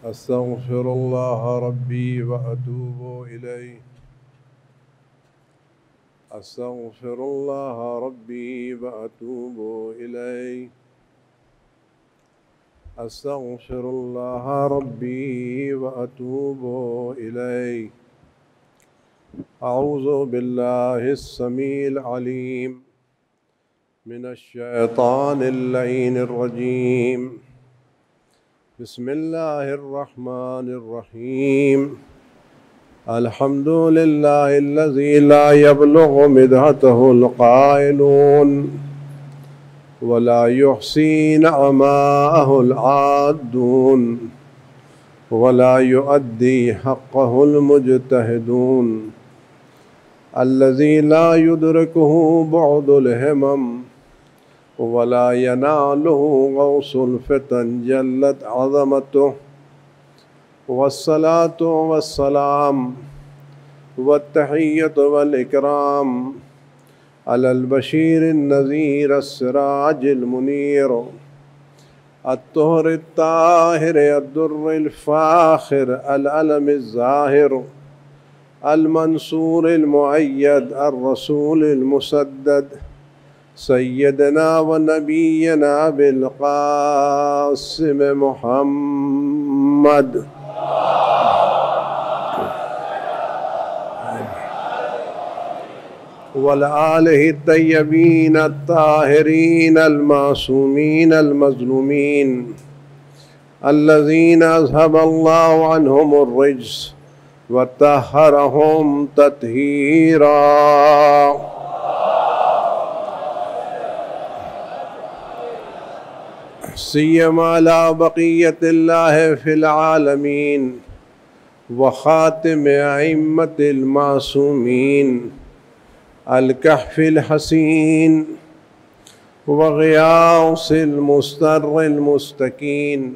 أستغفر الله ربي وأتوب إليه. أستغفر الله ربي وأتوب إليه. أستغفر الله ربي وأتوب إليه. أعوذ بالله السميع العليم من الشيطان اللعين الرجيم. بسم الله الرحمن الرحيم. الحمد لله الذي لا يبلغ مدحته القائلون ولا يحصي نعماءه العادون ولا يؤدي حقه المجتهدون. الذي لا يدركه بعد الهمم ولا يناله غوص الفتن جلت عظمته. والصلاة والسلام والتحية والإكرام على البشير النذير السراج المنير الطهر الطاهر الدر الفاخر العلم الزاهر المنصور المؤيد الرسول المسدد سيدنا ونبينا بالقاسم محمد وآله الطيبين الطاهرين المعصومين المظلومين الذين أذهب الله عنهم الرجس وطهرهم تطهيرا. سيما على بقية الله في العالمين وخاتم أئمة المعصومين الكهف الحسين وغياث المستر المستكين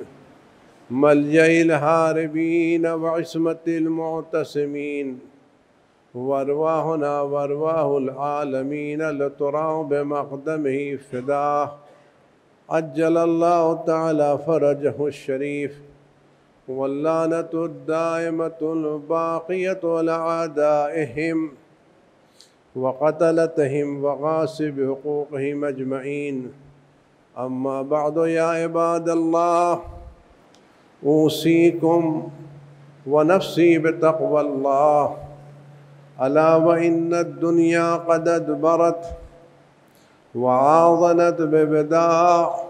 ملجأ الهاربين وعصمة المعتصمين وارواحنا وارواح العالمين لترى بمقدمه فداه. عجل الله تعالى فرجه الشريف واللعنة الدائمة الباقية لأعدائهم وقتلتهم وغاصب حقوقهم أجمعين. أما بعد يا عباد الله أوصيكم ونفسي بتقوى الله. ألا وإن الدنيا قد أدبرت وعاضنت ببداع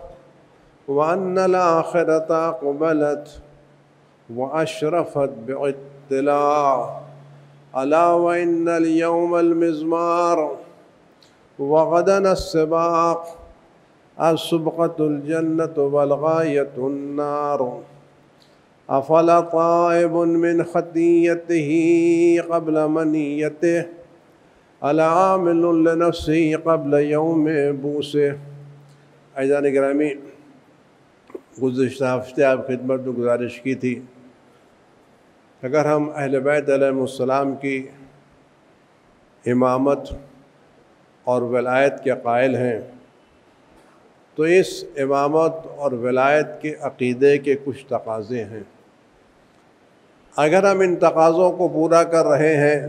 وأن الآخرة أقبلت وأشرفت باطلاع. ألا وإن اليوم المزمار وغدا السباق السبقة الجنة والغاية النار. أفلا طائب من خطيته قبل منيته ألا عامل لنفسه قبل یوم بوسه. عزیزان گرامی، گزشتہ ہفتے آپ خدمت میں گزارش کی تھی، اگر ہم اہل بیت علیہ السلام کی امامت اور ولایت کے قائل ہیں تو اس امامت اور ولایت کے عقیدے کے کچھ تقاضے ہیں. اگر ہم ان تقاضوں کو پورا کر رہے ہیں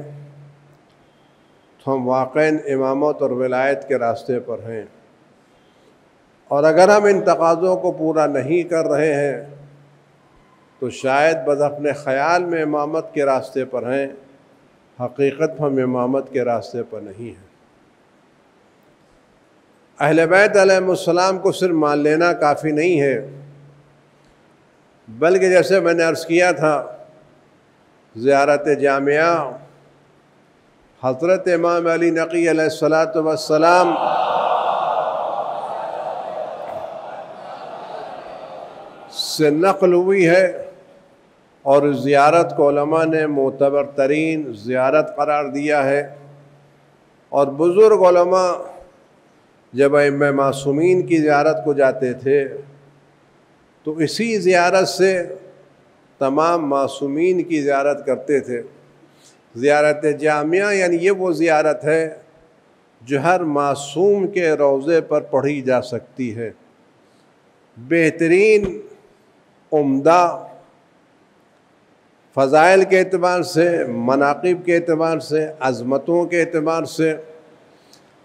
تو ہم واقعاً امامت اور ولایت کے راستے پر ہیں، اور اگر ہم ان تقاضوں کو پورا نہیں کر رہے ہیں تو شاید بس اپنے خیال میں امامت کے راستے پر ہیں، حقیقت ہم امامت کے راستے پر نہیں ہیں. اہل بیت علیہ السلام کو صرف مان لینا کافی نہیں ہے، بلکہ جیسے میں نے عرض کیا تھا، زیارت جامعہ حضرت امام علی نقی علیہ السلام سے نقل ہوئی ہے، اور زیارت کو علماء نے معتبر ترین زیارت قرار دیا ہے. اور بزرگ علماء جب ائمہ معصومین کی زیارت کو جاتے تھے تو اسی زیارت سے تمام معصومین کی زیارت کرتے تھے. زیارت جامعہ یعنی یہ وہ زیارت ہے جو ہر معصوم کے روضے پر پڑھی جا سکتی ہے. بہترین، عمدہ فضائل کے اعتبار سے، مناقب کے اعتبار سے، عظمتوں کے اعتبار سے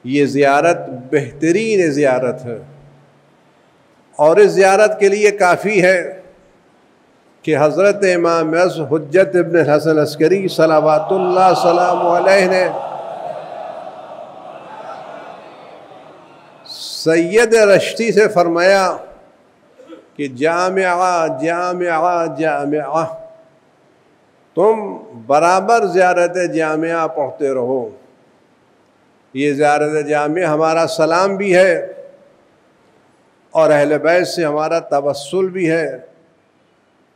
یہ زیارت بہترین زیارت ہے، اور اس زیارت کے لیے کافی ہے کہ حضرت امام حجت ابن الحسن عسکری صلوات اللہ سلام علیہ نے سید رشتی سے فرمایا کہ جامعہ جامعہ جامعہ، تم برابر زیارت جامعہ پڑھتے رہو۔ یہ زیارت جامعہ ہمارا سلام بھی ہے، اور اہل بیت سے ہمارا توسل بھی ہے،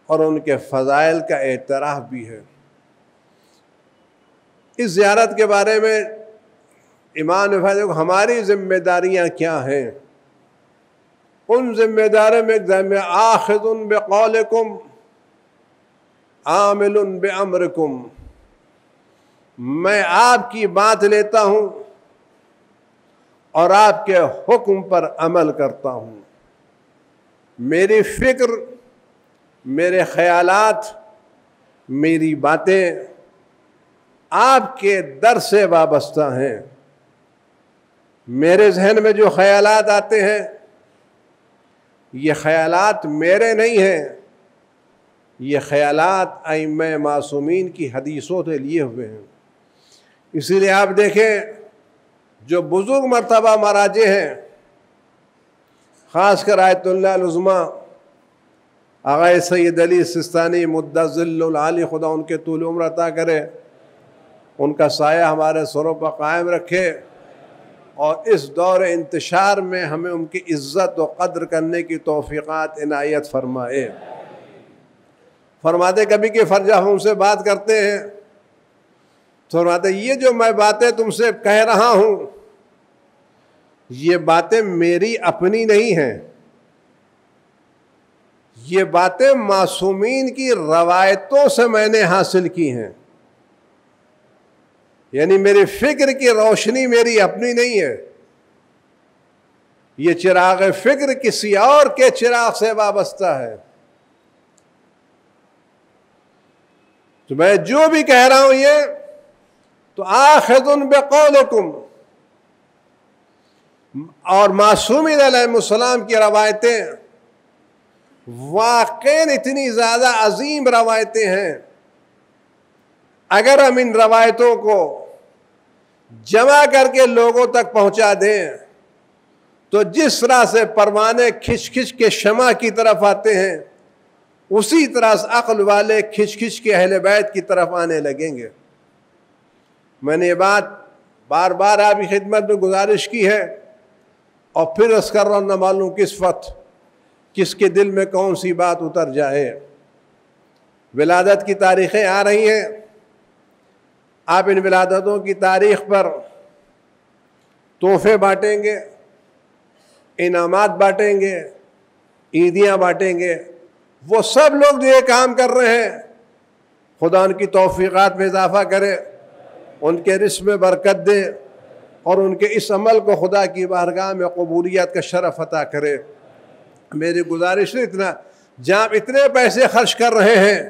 اور ان کے فضائل کا اعتراف بھی ہے۔ اس زیارت کے بارے میں امام نے فرمایا کہ ہماری ذمہ داریاں کیا ہیں۔ ان ذمہ داریوں میں آخذ بقولکم عامل بامرکم، میں آپ کی بات لیتا ہوں اور آپ کے حکم پر عمل کرتا ہوں۔ میری فکر، میرے خیالات، میری باتیں آپ کے در سے وابستہ ہیں۔ میرے ذہن میں جو خیالات آتے ہیں یہ خیالات میرے نہیں ہیں، یہ خیالات ائمہ معصومین کی حدیثوں سے لیے ہوئے ہیں۔ اسی لیے آپ دیکھیں جو بزرگ مرتبہ مراجع ہیں، خاص کر آیت اللہ العظمیٰ آغا سید علی سستانی مدۃ ظل العالی، خدا ان کے طول عمر عطا کرے، ان کا سایہ ہمارے سروں پر قائم رکھے، اور اس دور انتشار میں ہمیں ان کی عزت و قدر کرنے کی توفیقات عنایت فرمائے۔ فرماتے کبھی کہ فرجہ ہم سے بات کرتے ہیں تو فرماتے یہ جو میں باتیں تم سے کہہ رہا ہوں یہ باتیں میری اپنی نہیں ہیں، یہ باتیں معصومین کی روایتوں سے میں نے حاصل کی ہیں، یعنی میری فکر کی روشنی میری اپنی نہیں ہے، یہ چراغ فکر کسی اور کے چراغ سے وابستہ ہے۔ تو میں جو بھی کہہ رہا ہوں یہ تو آخذ بقولکم، اور معصومین علیہ السلام کی روایتیں واقعاً اتنی زیادہ عظیم روایتیں ہیں، اگر ہم ان روایتوں کو جمع کر کے لوگوں تک پہنچا دیں تو جس طرح سے پروانے کھچ کھچ کے شمع کی طرف آتے ہیں اسی طرح سے عقل والے کھچ کھچ کے اہل بیت کی طرف آنے لگیں گے۔ میں نے یہ بات بار بار آپ کی خدمت میں گزارش کی ہے، اور پھر اس کر رہا ہوں، نہ معلوم کس وقت کس کے دل میں کون سی بات اتر جائے۔ ولادت کی تاریخیں آ رہی ہیں، آپ ان ولادتوں کی تاریخ پر تحفے بانٹیں گے، انعامات بانٹیں گے، عیدیاں بانٹیں گے۔ وہ سب لوگ جو یہ کام کر رہے ہیں خدا ان کی توفیقات میں اضافہ کرے، ان کے رزق میں برکت دے، اور ان کے اس عمل کو خدا کی بارگاہ میں قبولیت کا شرف عطا کرے۔ میری گزارش ہے اتنا، جہاں آپ اتنے پیسے خرچ کر رہے ہیں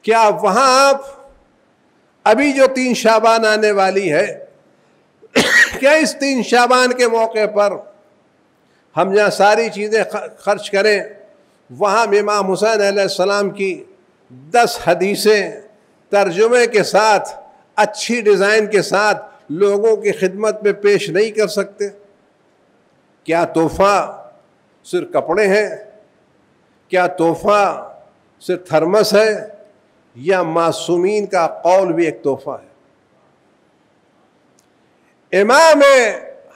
کیا وہاں آپ ابھی جو 3 شعبان آنے والی ہے کیا اس 3 شعبان کے موقع پر ہم جہاں ساری چیزیں خرچ کریں وہاں امام حسین علیہ السلام کی 10 حدیثیں ترجمے کے ساتھ اچھی ڈیزائن کے ساتھ لوگوں کی خدمت میں پیش نہیں کر سکتے؟ کیا تحفہ صرف کپڑے ہیں؟ کیا تحفہ صرف تھرمس ہے؟ یا معصومین کا قول بھی ایک تحفہ ہے؟ امام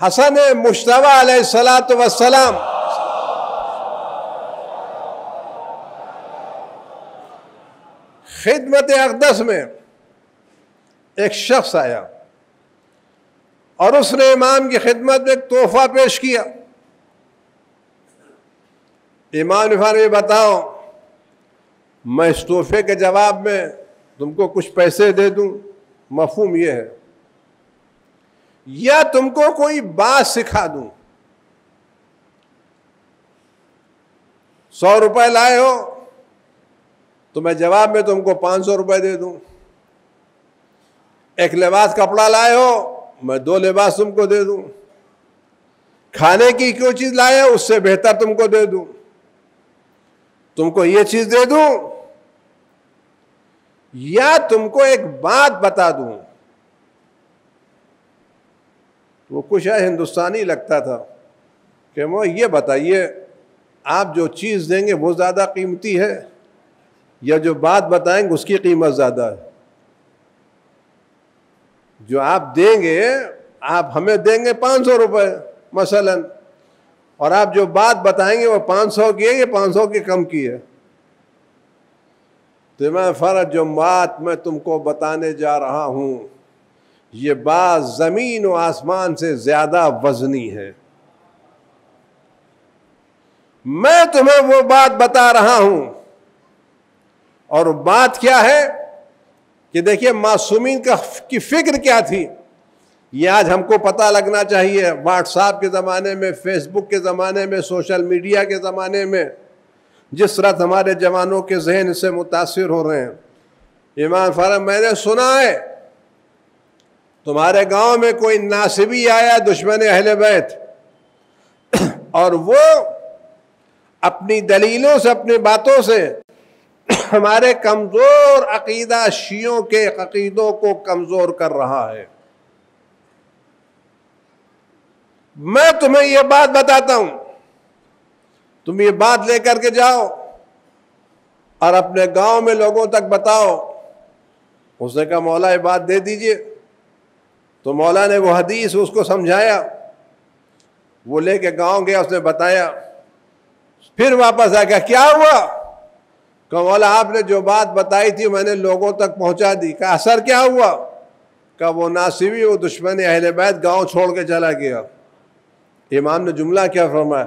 حسن مجتبی علیہ السلام خدمت اقدس میں ایک شخص آیا اور اس نے امام کی خدمت میں ایک تحفہ پیش کیا۔ امام نے فرمایا بتاؤ میں اس تحفے کے جواب میں تم کو کچھ پیسے دے دوں؟ مفہوم یہ ہے، یا تم کو کوئی بات سکھا دوں؟ 100 روپے لائے ہو تو میں جواب میں تم کو 500 روپے دے دوں. ایک لباس کپڑا لائے ہو، میں 2 لباس تم کو دے دوں. کھانے کی کوئی چیز لائے ہو، اس سے بہتر تم کو دے دوں. تم کو یہ چیز دے دوں یا تم کو ایک بات بتا دوں. وہ کچھ ہندوستانی لگتا تھا کہ وہ یہ بتائیے آپ جو چیز دیں گے وہ زیادہ قیمتی ہے یا جو بات بتائیں گے اس کی قیمت زیادہ ہے؟ جو آپ دیں گے، آپ ہمیں دیں گے 500 روپے مثلا، اور آپ جو بات بتائیں گے وہ 500 کی ہے یا 500 کی کم کی ہے. تو میں فرض جو بات میں تم کو بتانے جا رہا ہوں یہ بات زمین و آسمان سے زیادہ وزنی ہے. میں تمہیں وہ بات بتا رہا ہوں، اور بات کیا ہے کہ دیکھیے معصومین کی فکر کیا تھی. یہ آج ہم کو پتہ لگنا چاہیے. واٹس ایپ کے زمانے میں، فیس بک کے زمانے میں، سوشل میڈیا کے زمانے میں جس طرح ہمارے جوانوں کے ذہن سے متاثر ہو رہے ہیں. امام فرمایا میں نے سنا ہے تمہارے گاؤں میں کوئی ناصبی آیا دشمن اہل بیت، اور وہ اپنی دلیلوں سے، اپنی باتوں سے ہمارے کمزور عقیدہ شیعوں کے عقیدوں کو کمزور کر رہا ہے. میں تمہیں یہ بات بتاتا ہوں، تم یہ بات لے کر کے جاؤ اور اپنے گاؤں میں لوگوں تک بتاؤ. اس نے کہا مولا یہ بات دے دیجئے. تو مولا نے وہ حدیث اس کو سمجھایا، وہ لے کے گاؤں گیا، اس نے بتایا. پھر واپس آ گیا، کیا ہوا؟ کہ مولا آپ نے جو بات بتائی تھی میں نے لوگوں تک پہنچا دی. کہ اثر کیا ہوا؟ کہ وہ ناصبی، وہ دشمن اہل بیت گاؤں چھوڑ کے چلا گیا. امام نے جملہ کیا فرمایا؟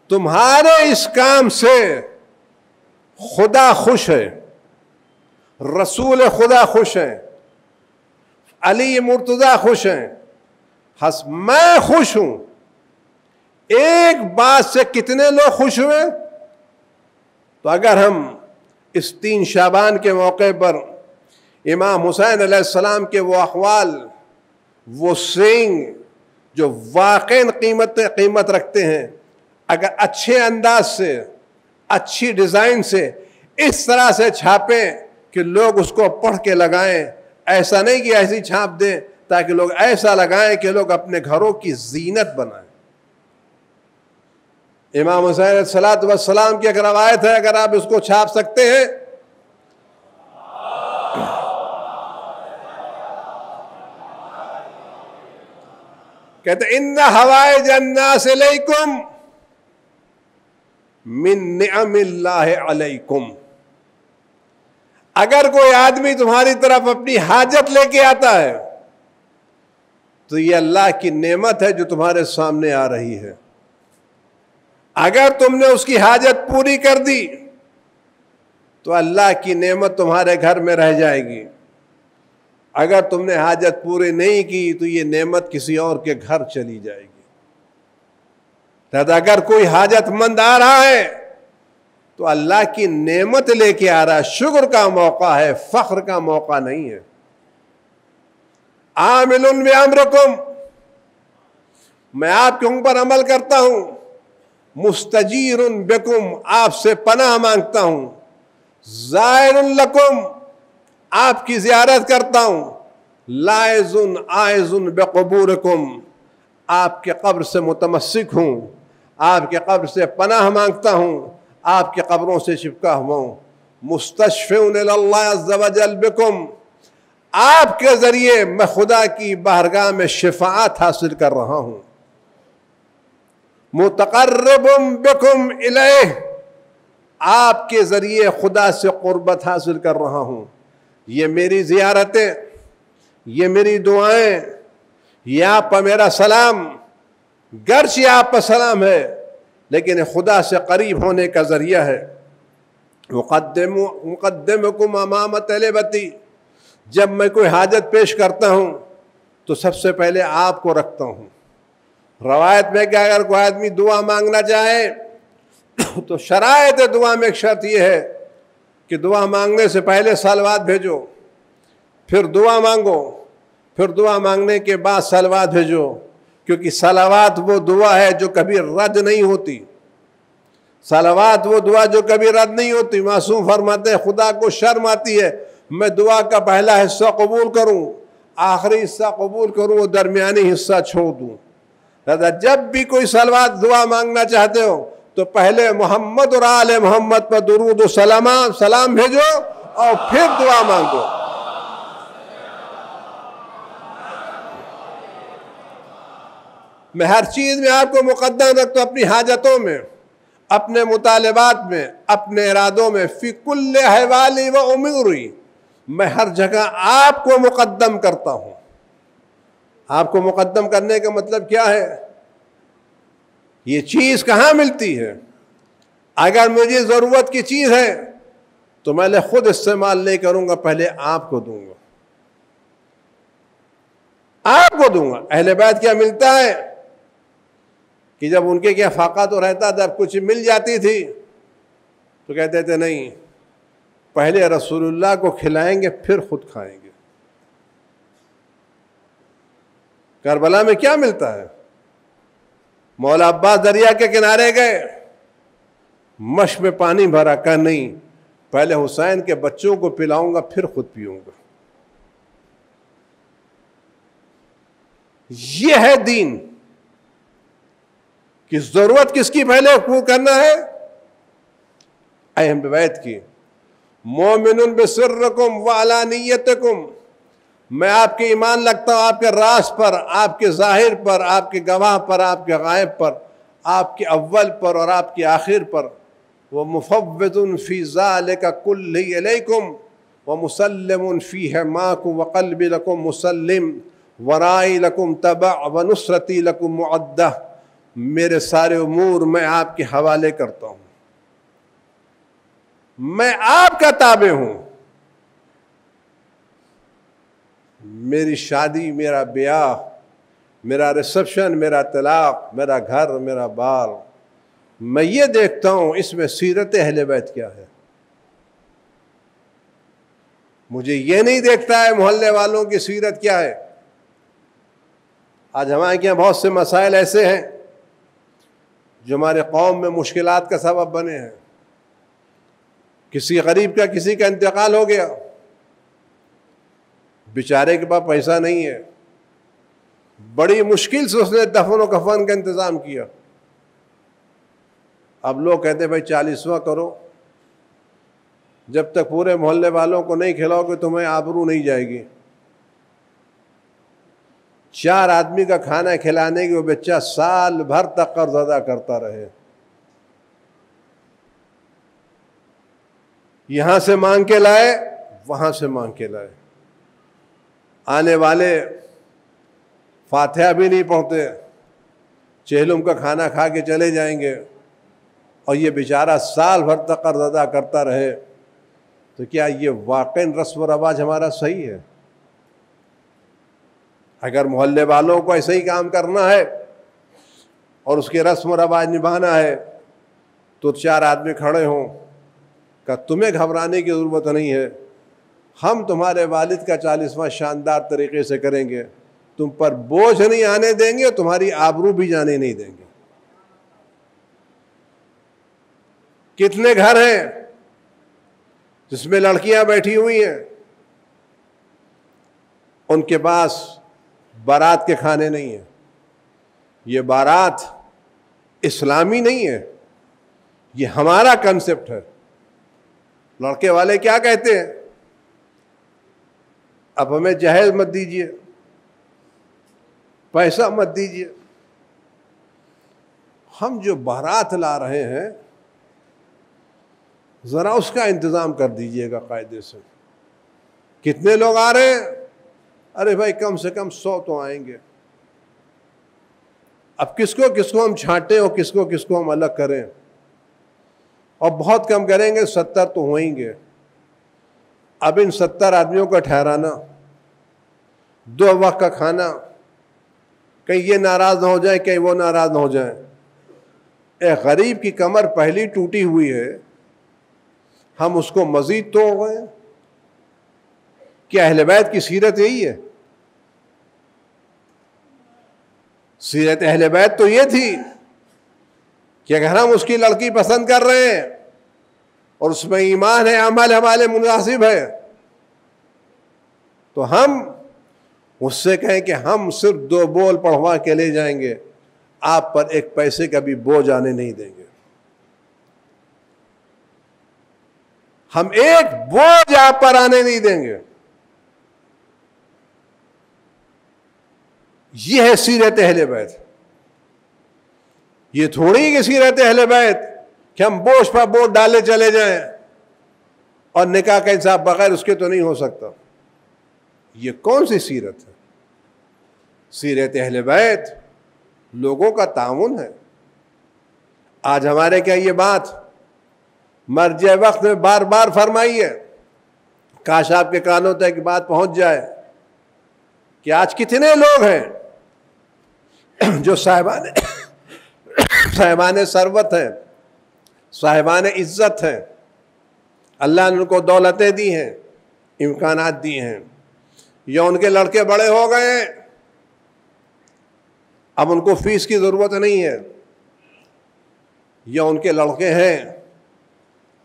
تمہارے اس کام سے خدا خوش ہے، رسول خدا خوش ہیں، علی مرتضی خوش ہیں، میں خوش ہوں. ایک بات سے کتنے لوگ خوش ہوئے؟ تو اگر ہم اس 3 شعبان کے موقع پر امام حسین علیہ السلام کے وہ اقوال، وہ سینگ جو واقعی قیمت رکھتے ہیں، اگر اچھے انداز سے، اچھی ڈیزائن سے اس طرح سے چھاپیں کہ لوگ اس کو پڑھ کے لگائیں، ایسا نہیں کہ ایسی چھاپ دیں تاکہ لوگ ایسا لگائیں کہ لوگ اپنے گھروں کی زینت بنائیں. امام حسین علیہ السلام کی ایک روایت ہے، اگر آپ اس کو چھاپ سکتے ہیں کہتے ان حوائج الناس الیکم من نعم اللہ علیکم. اگر کوئی آدمی تمہاری طرف اپنی حاجت لے کے آتا ہے تو یہ اللہ کی نعمت ہے جو تمہارے سامنے آ رہی ہے. اگر تم نے اس کی حاجت پوری کر دی تو اللہ کی نعمت تمہارے گھر میں رہ جائے گی. اگر تم نے حاجت پوری نہیں کی تو یہ نعمت کسی اور کے گھر چلی جائے گی. اگر کوئی حاجت مند آ رہا ہے تو اللہ کی نعمت لے کے آ رہا ہے، شکر کا موقع ہے، فخر کا موقع نہیں ہے. عامل بامرکم، میں آپ کے اوپر عمل کرتا ہوں. مستجیر بکم، آپ سے پناہ مانگتا ہوں. زائر لکم، آپ کی زیارت کرتا ہوں. لائز عائز بقبورکم، آپ کے قبر سے متمسک ہوں، آپ کے قبر سے پناہ مانگتا ہوں، آپ کے قبروں سے چپکا ہوا ہوں. مستشفع اللہ عز وجل بکم، آپ کے ذریعے میں خدا کی بارگاہ میں شفاعت حاصل کر رہا ہوں. متقرب بکم الیہ، آپ کے ذریعے خدا سے قربت حاصل کر رہا ہوں. یہ میری زیارتیں، یہ میری دعائیں، یہ آپ پر میرا سلام، گرچہ آپ پر سلام ہے لیکن خدا سے قریب ہونے کا ذریعہ ہے. مقدمکم امام طلبتی، جب میں کوئی حاجت پیش کرتا ہوں تو سب سے پہلے آپ کو رکھتا ہوں. روایت میں کہ اگر کوئی آدمی دعا مانگنا چاہے تو شرائط دعا میں ایک شرط یہ ہے کہ دعا مانگنے سے پہلے صلوات بھیجو، پھر دعا مانگو، پھر دعا مانگنے کے بعد صلوات بھیجو، کیونکہ صلوات وہ دعا ہے جو کبھی رد نہیں ہوتی. صلوات وہ دعا جو کبھی رد نہیں ہوتی. معصوم فرماتے ہیں خدا کو شرم آتی ہے میں دعا کا پہلا حصہ قبول کروں، آخری حصہ قبول کروں اور درمیانی حصہ چھوڑ دوں. لہذا جب بھی کوئی صلوات دعا مانگنا چاہتے ہو تو پہلے محمد اور آل محمد پر درود و سلام بھیجو اور پھر دعا مانگو. میں ہر چیز میں آپ کو مقدم رکھتا ہوں، اپنی حاجتوں میں، اپنے مطالبات میں، اپنے ارادوں میں. فی کل احوالی و اموری، میں ہر جگہ آپ کو مقدم کرتا ہوں. آپ کو مقدم کرنے کا مطلب کیا ہے؟ یہ چیز کہاں ملتی ہے؟ اگر مجھے ضرورت کی چیز ہے تو میں خود استعمال نہیں کروں گا، پہلے آپ کو دوں گا، آپ کو دوں گا. اہل بیت کیا ملتا ہے کہ جب ان کے کیا فاقہ تو رہتا تھا، کچھ مل جاتی تھی تو کہتے تھے نہیں، پہلے رسول اللہ کو کھلائیں گے پھر خود کھائیں گے. کربلا میں کیا ملتا ہے؟ مولا عباس دریا کے کنارے گئے، مشک میں پانی بھرا، کہا نہیں، پہلے حسین کے بچوں کو پلاؤں گا پھر خود پیوں گا. یہ ہے دین. کہ ضرورت کس کی پہلے پور کرنا ہے؟ اہل بیت کی. مومن بسرکم وعلانیتکم، میں آپ کے ایمان رکھتا ہوں آپ کے راز پر، آپ کے ظاہر پر، آپ کے گواہ پر، آپ کے غائب پر، آپ کے اول پر اور آپ کے آخر پر. ومفوض فی ذالک کلہ الیکم ومسلم فیہ ماکم وقلبی لکم مسلم ورائی لکم تبع ونصرتی لکم معدہ. میرے سارے امور میں آپ کے حوالے کرتا ہوں، میں آپ کا تابع ہوں. میری شادی، میرا بیاہ، میرا ریسپشن، میرا طلاق، میرا گھر، میرا بار، میں یہ دیکھتا ہوں اس میں سیرت اہل بیت کیا ہے. مجھے یہ نہیں دیکھتا ہے محلے والوں کی سیرت کیا ہے. آج ہمارے یہاں بہت سے مسائل ایسے ہیں جو ہمارے قوم میں مشکلات کا سبب بنے ہیں. کسی غریب کا کسی کا انتقال ہو گیا، بیچارے کے پاس پیسہ نہیں ہے، بڑی مشکل سے اس نے دفن و کفن کا انتظام کیا. اب لوگ کہتے ہیں بھائی 40واں کرو، جب تک پورے محلے والوں کو نہیں کھلاؤ گے تمہیں آبرو نہیں جائے گی. 4 آدمی کا کھانا کھلانے کی وہ بچہ سال بھر تک قرض ادا کرتا رہے. یہاں سے مانگ کے لائے، وہاں سے مانگ کے لائے. آنے والے فاتحہ بھی نہیں پڑھتے، چہلم کا کھانا کھا کے چلے جائیں گے، اور یہ بیچارہ سال بھر تک قرض ادا کرتا رہے. تو کیا یہ واقعی رسم و رواج ہمارا صحیح ہے؟ اگر محلے والوں کو ایسا ہی کام کرنا ہے اور اس کے رسم و رواج نبھانا ہے تو 4 آدمی کھڑے ہوں کہ تمہیں گھبرانے کی ضرورت نہیں ہے، ہم تمہارے والد کا 40واں شاندار طریقے سے کریں گے، تم پر بوجھ نہیں آنے دیں گے اور تمہاری آبرو بھی جانے نہیں دیں گے. کتنے گھر ہیں جس میں لڑکیاں بیٹھی ہوئی ہیں، ان کے پاس بارات کے کھانے نہیں ہیں. یہ بارات اسلامی نہیں ہے، یہ ہمارا کنسپٹ ہے. لڑکے والے کیا کہتے ہیں؟ اب ہمیں جہیز مت دیجیے، پیسہ مت دیجیے. ہم جو بارات لا رہے ہیں ذرا اس کا انتظام کر دیجئے گا قاعدے سے. کتنے لوگ آ رہے ہیں؟ ارے بھائی کم سے کم 100 تو آئیں گے. اب کس کو ہم چھانٹیں اور کس کو ہم الگ کریں؟ اور بہت کم کریں گے، 70 تو ہوئیں گے. اب ان 70 آدمیوں کا ٹھہرانا، 2 وقت کا کھانا، کہیں یہ ناراض نہ ہو جائے، کہیں وہ ناراض نہ ہو جائیں. ایک غریب کی کمر پہلی ٹوٹی ہوئی ہے، ہم اس کو مزید توڑ رہے ہیں؟ کیا اہل بیت کی سیرت یہی ہے؟ سیرت اہل بیت تو یہ تھی کہ اگر ہم اس کی لڑکی پسند کر رہے ہیں اور اس میں ایمان ہے، عمل ہمارے مناسب ہے، تو ہم اس سے کہیں کہ ہم صرف 2 بول پڑھوا کے لے جائیں گے، آپ پر 1 پیسے کا بھی بوجھ آنے نہیں دیں گے، ہم 1 بوجھ آپ پر آنے نہیں دیں گے۔ یہ ہے سیرت اہل بیت۔ یہ تھوڑی کہ سیرت اہل بیت کہ ہم بوجھ پر بوجھ ڈالے چلے جائیں اور نکاح کا انصاف بغیر اس کے تو نہیں ہو سکتا۔ یہ کون سی سیرت ہے؟ سیرت اہل بیت لوگوں کا تعاون ہے۔ آج ہمارے کیا یہ بات مرجع وقت میں بار بار فرمائی ہے، کاش آپ کے کانوں تک بات پہنچ جائے کہ آج کتنے لوگ ہیں جو صاحبان ثروت ہیں، صاحبان عزت ہیں، اللہ نے ان کو دولتیں دی ہیں، امکانات دی ہیں، یا ان کے لڑکے بڑے ہو گئے ہیں، اب ان کو فیس کی ضرورت نہیں ہے، یا ان کے لڑکے ہیں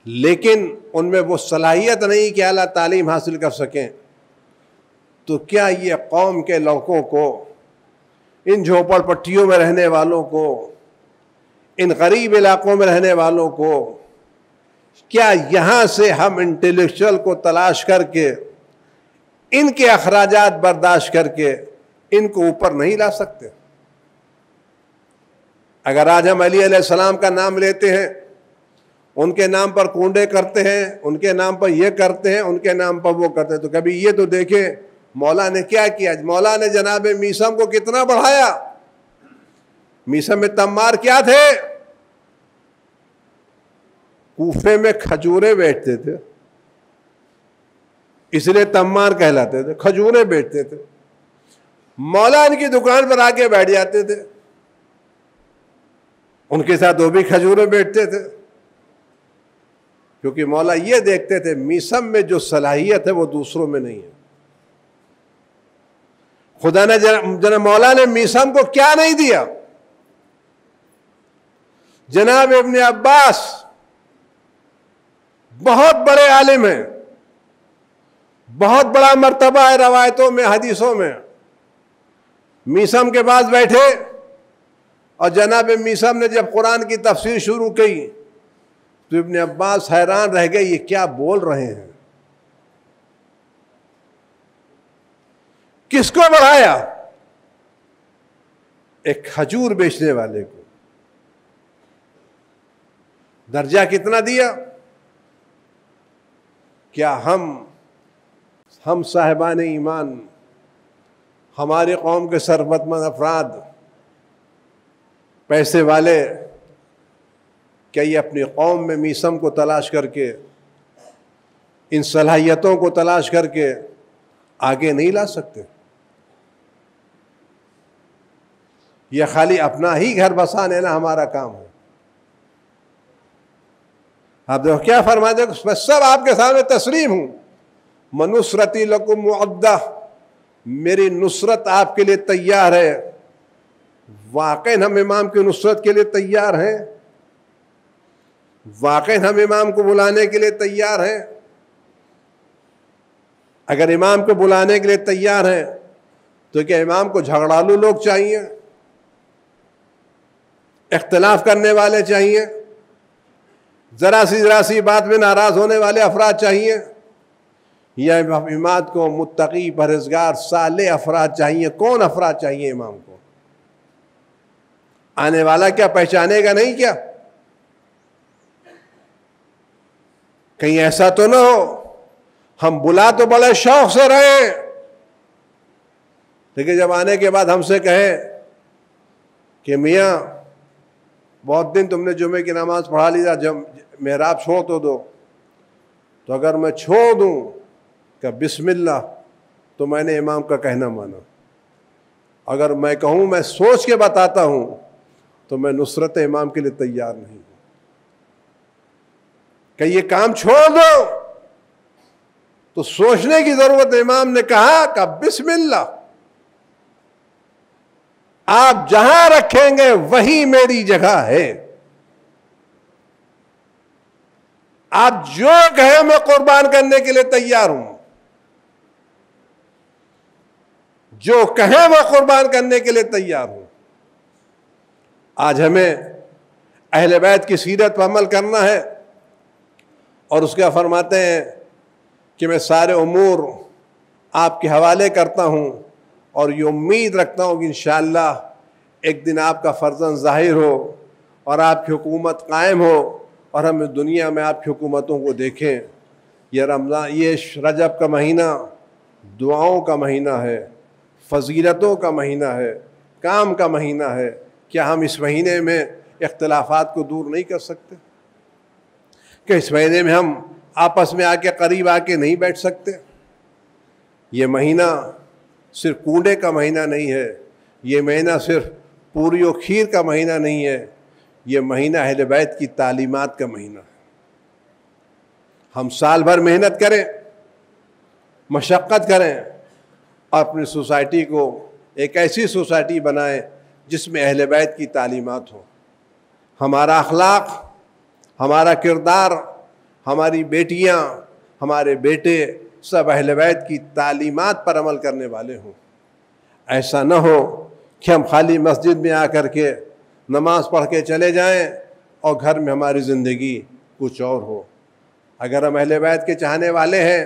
لیکن ان میں وہ صلاحیت نہیں کہ اعلیٰ تعلیم حاصل کر سکیں، تو کیا یہ قوم کے لڑکوں کو، ان جھوپڑ پٹیوں میں رہنے والوں کو، ان غریب علاقوں میں رہنے والوں کو، کیا یہاں سے ہم انٹلیکچوئل کو تلاش کر کے ان کے اخراجات برداشت کر کے ان کو اوپر نہیں لا سکتے؟ اگر آج ہم علی علیہ السلام کا نام لیتے ہیں، ان کے نام پر کنڈے کرتے ہیں، ان کے نام پر یہ کرتے ہیں، ان کے نام پر وہ کرتے ہیں، تو کبھی یہ تو دیکھیں مولا نے کیا کیا؟ مولا نے جناب میثم کو کتنا بڑھایا۔ میثم میں تمار کیا تھے؟ کوفے میں کھجوریں بیچتے تھے، اس لیے تمار کہلاتے تھے، کھجوریں بیچتے تھے۔ مولا ان کی دکان پر آ کے بیٹھ جاتے تھے، ان کے ساتھ وہ بھی کھجوریں بیچتے تھے، کیونکہ مولا یہ دیکھتے تھے میثم میں جو صلاحیت ہے وہ دوسروں میں نہیں ہے۔ خدا نے جناب مولا نے میثم کو کیا نہیں دیا؟ جناب ابن عباس بہت بڑے عالم ہیں، بہت بڑا مرتبہ ہے روایتوں میں، حدیثوں میں۔ میثم کے پاس بیٹھے اور جناب میثم نے جب قرآن کی تفسیر شروع کی تو ابن عباس حیران رہ گئے، یہ کیا بول رہے ہیں؟ کس کو بڑھایا؟ ایک کھجور بیچنے والے کو درجہ کتنا دیا؟ کیا ہم صاحبان ایمان، ہماری قوم کے ثروت مند افراد، پیسے والے، کیا یہ اپنی قوم میں میثم کو تلاش کر کے، ان صلاحیتوں کو تلاش کر کے آگے نہیں لا سکتے؟ یہ خالی اپنا ہی گھر بسانے نا ہمارا کام ہے۔ آپ دیکھو کیا فرما دے، میں سب آپ کے سامنے تسلیم ہوں، منصرتی لکم معدہ، میری نصرت آپ کے لیے تیار ہے۔ واقعی ہم امام کی نصرت کے لیے تیار ہیں؟ واقعی ہم امام کو بلانے کے لیے تیار ہیں؟ اگر امام کو بلانے کے لیے تیار ہیں تو کیا امام کو جھگڑالو لوگ چاہیے، اختلاف کرنے والے چاہیے، ذرا سی بات میں ناراض ہونے والے افراد چاہیے، یا امام کو متقی پرہیزگار صالح افراد چاہیے؟ کون افراد چاہیے امام کو؟ آنے والا کیا پہچانے گا نہیں کیا؟ کہیں ایسا تو نہ ہو ہم بلا تو بڑے شوق سے رہے لیکن جب آنے کے بعد ہم سے کہیں کہ میاں بہت دن تم نے جمعے کی نماز پڑھا لیا، جب محراب چھوڑ تو دو، تو اگر میں چھوڑ دوں کہ بسم اللہ تو میں نے امام کا کہنا مانا، اگر میں کہوں میں سوچ کے بتاتا ہوں تو میں نصرت امام کے لیے تیار نہیں ہوں۔ کہ یہ کام چھوڑ دو تو سوچنے کی ضرورت ہے۔ امام نے کہا کہ بسم اللہ، آپ جہاں رکھیں گے وہی میری جگہ ہے، آپ جو کہیں میں قربان کرنے کے لیے تیار ہوں، جو کہیں میں قربان کرنے کے لیے تیار ہوں۔ آج ہمیں اہل بیت کی سیرت پر عمل کرنا ہے، اور اس کا فرماتے ہیں کہ میں سارے امور آپ کے حوالے کرتا ہوں، اور یہ امید رکھتا ہوں کہ انشاءاللہ ایک دن آپ کا فرزند ظاہر ہو اور آپ کی حکومت قائم ہو، اور ہم اس دنیا میں آپ کی حکومتوں کو دیکھیں۔ یہ رمضان، یہ رجب کا مہینہ دعاؤں کا مہینہ ہے، فضیلتوں کا مہینہ ہے، کام کا مہینہ ہے۔ کیا ہم اس مہینے میں اختلافات کو دور نہیں کر سکتے؟ کہ اس مہینے میں ہم آپس میں آ کے قریب آ کے نہیں بیٹھ سکتے؟ یہ مہینہ صرف کنڈے کا مہینہ نہیں ہے، یہ مہینہ صرف پوری و کھیر کا مہینہ نہیں ہے، یہ مہینہ اہل بیت کی تعلیمات کا مہینہ ہے۔ ہم سال بھر محنت کریں، مشقت کریں، اور اپنی سوسائٹی کو ایک ایسی سوسائٹی بنائیں جس میں اہل بیت کی تعلیمات ہوں۔ ہمارا اخلاق، ہمارا کردار، ہماری بیٹیاں، ہمارے بیٹے سب اہل بیت کی تعلیمات پر عمل کرنے والے ہوں۔ ایسا نہ ہو کہ ہم خالی مسجد میں آ کر کے نماز پڑھ کے چلے جائیں اور گھر میں ہماری زندگی کچھ اور ہو۔ اگر ہم اہل بیت کے چاہنے والے ہیں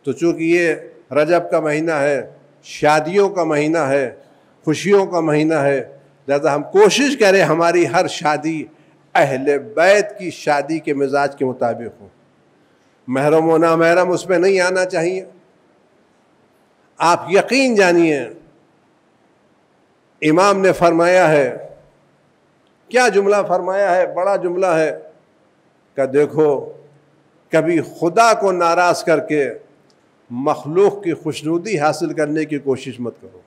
تو چونکہ یہ رجب کا مہینہ ہے، شادیوں کا مہینہ ہے، خوشیوں کا مہینہ ہے، لہذا ہم کوشش کریں ہماری ہر شادی اہل بیت کی شادی کے مزاج کے مطابق ہو۔ محرم و نامحرم اس میں نہیں آنا چاہیے۔ آپ یقین جانیے، امام نے فرمایا ہے، کیا جملہ فرمایا ہے، بڑا جملہ ہے کہ دیکھو کبھی خدا کو ناراض کر کے مخلوق کی خوشنودی حاصل کرنے کی کوشش مت کرو۔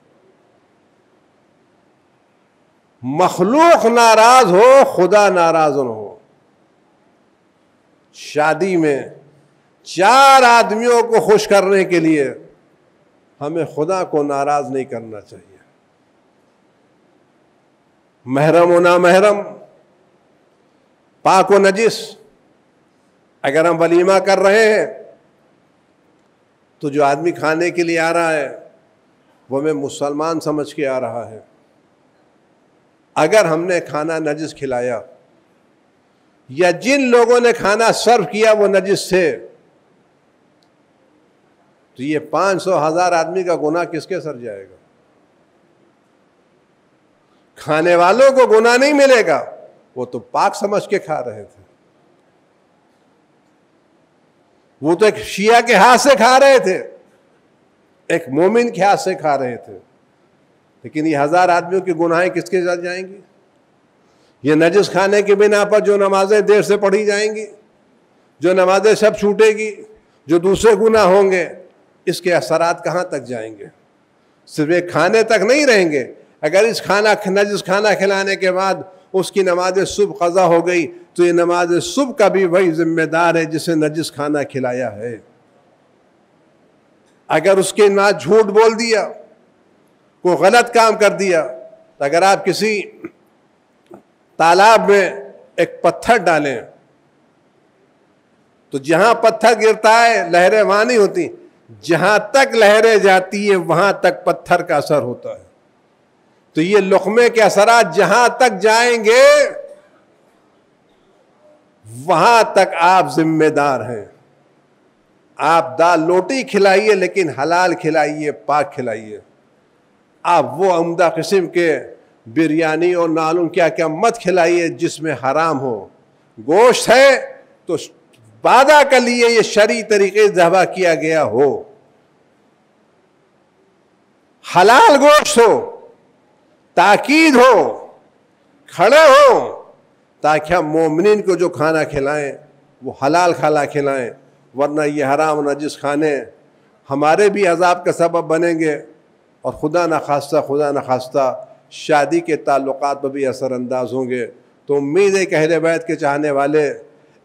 مخلوق ناراض ہو، خدا ناراض نہ ہو۔ شادی میں 4 آدمیوں کو خوش کرنے کے لیے ہمیں خدا کو ناراض نہیں کرنا چاہیے۔ محرم و نامحرم، پاک و نجس، اگر ہم ولیمہ کر رہے ہیں تو جو آدمی کھانے کے لیے آ رہا ہے وہ ہمیں مسلمان سمجھ کے آ رہا ہے۔ اگر ہم نے کھانا نجس کھلایا یا جن لوگوں نے کھانا سرو کیا وہ نجس تھے، تو یہ 500,000 آدمی کا گناہ کس کے سر جائے گا؟ کھانے والوں کو گناہ نہیں ملے گا، وہ تو پاک سمجھ کے کھا رہے تھے، وہ تو ایک شیعہ کے ہاتھ سے کھا رہے تھے، ایک مومن کے ہاتھ سے کھا رہے تھے، لیکن یہ 1000 آدمیوں کی گناہیں کس کے ساتھ جائیں گی؟ یہ نجس کھانے کی بنا پر جو نمازیں دیر سے پڑھی جائیں گی، جو نمازیں سب چھوٹے گی، جو دوسرے گناہ ہوں گے، اس کے اثرات کہاں تک جائیں گے؟ صرف ایک کھانے تک نہیں رہیں گے۔ اگر اس نجس کھانا کھلانے کے بعد اس کی نماز صبح قضا ہو گئی تو یہ نماز صبح کا بھی وہی ذمہ دار ہے جسے نجس کھانا کھلایا ہے۔ اگر اس کے نماز جھوٹ بول دیا، کوئی غلط کام کر دیا، تو اگر آپ کسی تالاب میں ایک پتھر ڈالیں تو جہاں پتھر گرتا ہے لہریں وہاں نہیں ہوتی، جہاں تک لہریں جاتی ہیں وہاں تک پتھر کا اثر ہوتا ہے۔ تو یہ لقمے کے اثرات جہاں تک جائیں گے وہاں تک آپ ذمہ دار ہیں۔ آپ دال روٹی کھلائیے لیکن حلال کھلائیے، پاک کھلائیے۔ آپ وہ عمدہ قسم کے بریانی اور نالوں کیا کیا مت کھلائیے جس میں حرام ہو۔ گوشت ہے تو وعدہ کر لیے یہ شرعی طریقے سے ذبح کیا گیا ہو، حلال گوشت ہو، تاکید ہو، کھڑے ہو، تاکہ ہم مومنین کو جو کھانا کھلائیں وہ حلال کھانا کھلائیں، ورنہ یہ حرام و نجس کھانے ہمارے بھی عذاب کا سبب بنیں گے، اور خدا نخواستہ شادی کے تعلقات پر بھی اثر انداز ہوں گے۔ تو امید ہے کہ اہل بیت کے چاہنے والے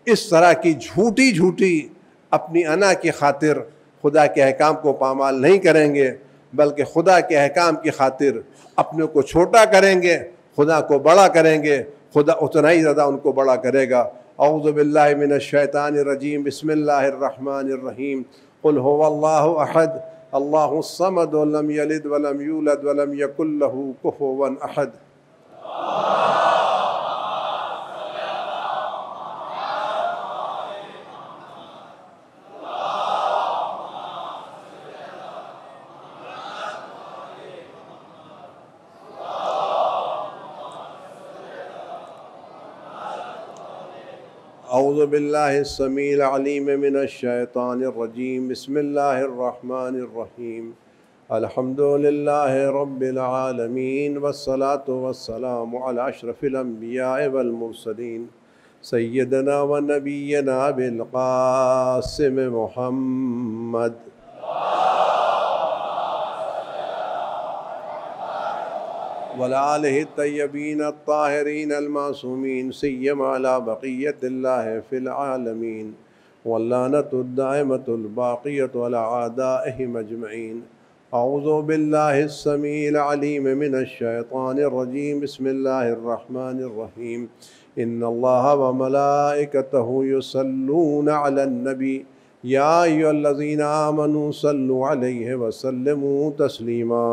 اس طرح کی جھوٹی اپنی انا کی خاطر خدا کے احکام کو پامال نہیں کریں گے، بلکہ خدا کے احکام کی خاطر اپنے کو چھوٹا کریں گے، خدا کو بڑا کریں گے، خدا اتنا ہی زیادہ ان کو بڑا کرے گا۔ اعوذ باللہ من الشیطان الرجیم، بسم اللہ الرحمن الرحیم، قل هو اللہ احد اللہ الصمد لم یلد ولم یولد ولم یکن لہ کفوا احد۔ اعوذ باللہ السمیع العلیم من الشیطان الرجیم، بسم اللہ الرحمن الرحیم، الحمد للہ رب العالمین، والصلاة والسلام علی اشرف الانبیاء والمرسلین، سیدنا و نبینا بالقاسم محمد۔ وَلَآلِهِ الطَّيِّبِينَ الطَّاهِرِينَ الْمَعْصُومِينَ سِيَّمَا عَلَى بَقِيَّةِ اللَّهِ فِي الْعَالَمِينَ، وَاللَّعْنَةُ الدَّائِمَةُ الْبَاقِيَّةُ عَلَى أَعْدَائِهِمْ أَجْمَعِينَ۔ أعوذ باللہ السمیع العلیم من الشیطان الرجیم، بسم اللہ الرحمن الرحیم، ان اللہ وملائکتہ یصلون علی النبی یا ایھا الذین آمنوا صلوا علیہ وسلموا تسلیما۔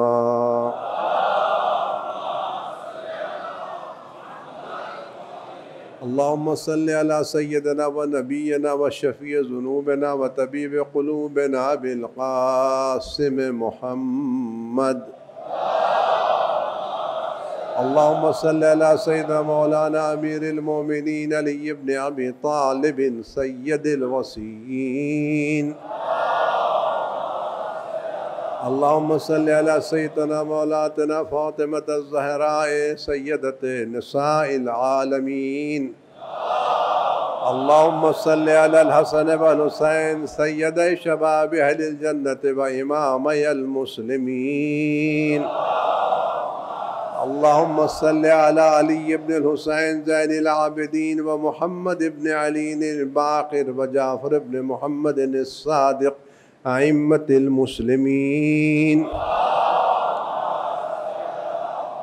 اللہم صلی علی سیدنا و نبینا و شفیع ذنوبنا و طبیب قلوبنا بالقاسم محمد۔ اللہم صلی علی سیدنا مولانا امیر المومنین علی بن ابی طالب سید الوصیین۔ اللہم صلی علی سیدنا مولاتنا فاطمۃ الزہراء سیدۃ نساء العالمین۔ اللہم صلی علی الحسن والحسین سید شباب اہل الجنت و امامی المسلمین۔ اللہم صلی علی علی بن الحسین زین العابدین و محمد بن علی الباقر و جعفر بن محمد الصادق ائمۃ المسلمین۔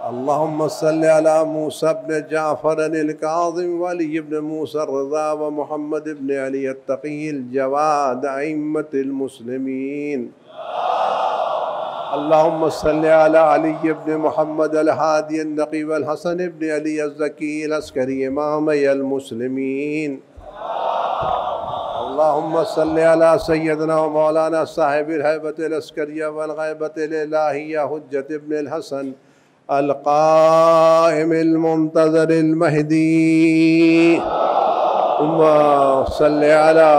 اللہم صلی علی موسیٰ بن جعفر الکاظم و علی بن موسیٰ الرضا و محمد بن علی التقی الجواد ائمۃ المسلمین۔ اللہم صلی علی علی بن محمد الہادی النقی والحسن بن علی الزکی العسکری امامی المسلمین۔ اللہم صلی علی سیدنا و مولانا صاحب الہیبۃ العسکریہ والغیبۃ الالہیہ حجت ابن الحسن القائم المنتظر المہدی۔ اللہم صلی علی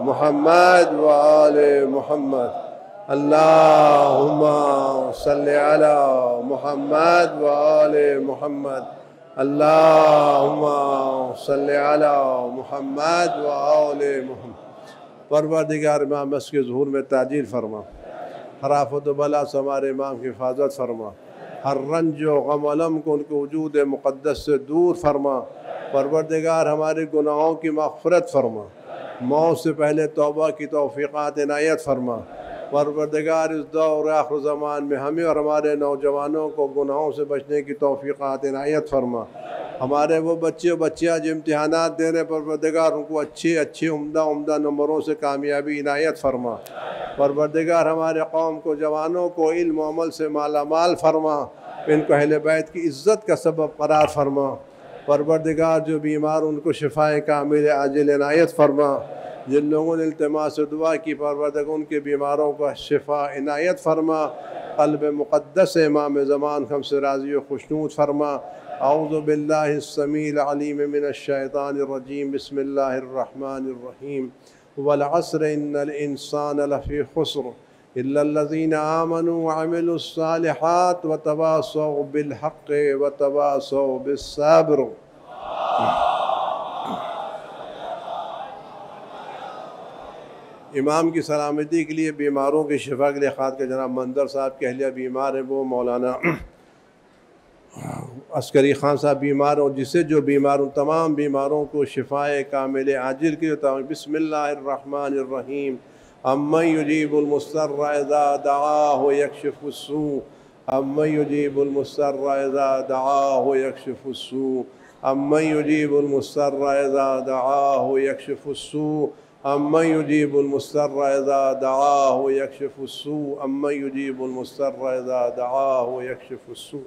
محمد و آل محمد۔ اللہم صلی علی محمد و آل محمد۔ اللہم صلی علی محمد و آل محمد۔ پروردگار امام اس کے ظہور میں تعجیل فرما، ہر آفت و بلا سے ہمارے امام کی حفاظت فرما، ہر رنج و غم و علم کو ان کے وجود مقدس سے دور فرما۔ پروردگار ہمارے گناہوں کی مغفرت فرما، موت سے پہلے توبہ کی توفیقات عنایت فرما۔ پروردگار اس دور آخر زمان میں ہمیں اور ہمارے نوجوانوں کو گناہوں سے بچنے کی توفیقات عنایت فرما۔ ہمارے وہ بچے و بچیاں جو امتحانات دے رہے پروردگار ان کو اچھے عمدہ نمبروں سے کامیابی عنایت فرما۔ پروردگار ہمارے قوم کو، جوانوں کو علم و عمل سے مالا مال فرما، ان کو اہل بیت کی عزت کا سبب قرار فرما۔ پروردگار جو بیمار ان کو شفائے کامل عاجل عنایت فرما۔ جن لوگوں نے التماس سے دعا کی پروردگار ان کے بیماروں کو شفا عنایت فرما۔ قلب مقدس امام زمان ہم سے راضی و خوشنود فرما۔ اعوذ باللہ السمیع العلیم من الشیطان الرجیم، بسم اللہ الرحمن الرحیم، والعصر ان الانسان لفی خسر الا الذین آمنوا وعملوا الصالحات وتواصوا بالحق وتواصوا بالصبر۔ امام کی سلامتی کے لیے، بیماروں کی شفا کے لیے خاص کر جناب منظر صاحب کے اہلیہ بیمار ہیں، وہ مولانا عسکری خان صاحب بیمار ہوں، جسے جو بیمار ہوں تمام بیماروں کو شفائے کامل عاجل کی عطا ہو۔ بسم اللہ الرحمن الرحیم امن یجیب المضطر اذا دعاہ یکشف السوء امن یجیب المضطر اذا دعاہ یکشف السوء امن یجیب المضطر اذا دعاہ یکشف السوء امن یجیب المضطر اذا دعاہ یکشف السوء امن یجیب المضطر اذا دعاہ یکشف السوء۔